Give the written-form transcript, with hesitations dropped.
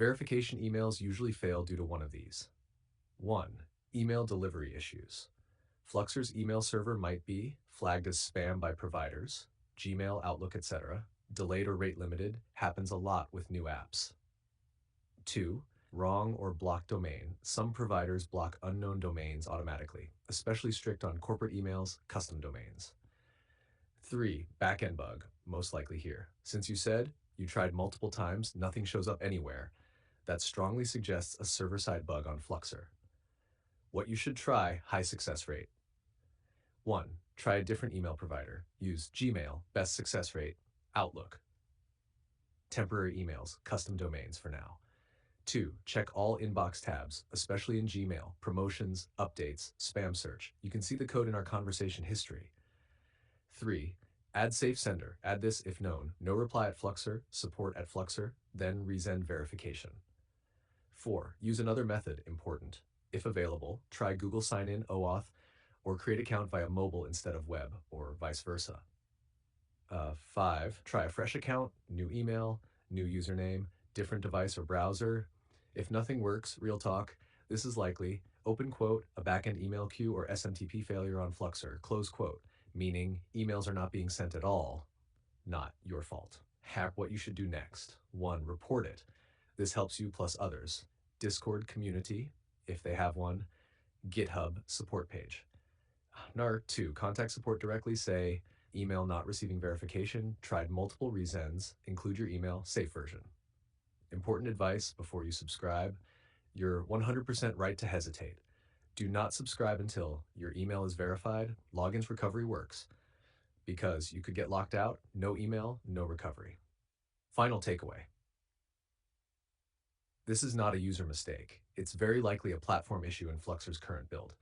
Verification emails usually fail due to one of these. 1. Email delivery issues. Fluxer's email server might be flagged as spam by providers, Gmail, Outlook, etc. Delayed or rate limited happens a lot with new apps. 2. Wrong or blocked domain. Some providers block unknown domains automatically, especially strict on corporate emails, custom domains. 3. Backend bug, most likely here. Since you said you tried multiple times, nothing shows up anywhere. That strongly suggests a server-side bug on Fluxer. What you should try, high success rate. 1. Try a different email provider. Use Gmail, best success rate, Outlook. Temporary emails, custom domains for now. 2. Check all inbox tabs, especially in Gmail, promotions, updates, spam search. You can see the code in our conversation history. 3. Add safe sender. Add this if known. No reply at Fluxer, support at Fluxer, then resend verification. 4. Use another method, important. If available, try Google Sign-In, OAuth, or create account via mobile instead of web, or vice versa. 5. Try a fresh account, new email, new username, different device or browser. If nothing works, real talk, this is likely, open quote, a backend email queue or SMTP failure on Fluxer, close quote, meaning emails are not being sent at all, not your fault. What you should do next. 1. Report it. This helps you plus others. Discord community, if they have one, GitHub support page. 2. Contact support directly, say, email not receiving verification, tried multiple resends, include your email, safe version. Important advice before you subscribe, you're 100% right to hesitate. Do not subscribe until your email is verified, logins recovery works, because you could get locked out, no email, no recovery. Final takeaway. This is not a user mistake. It's very likely a platform issue in Fluxer's current build.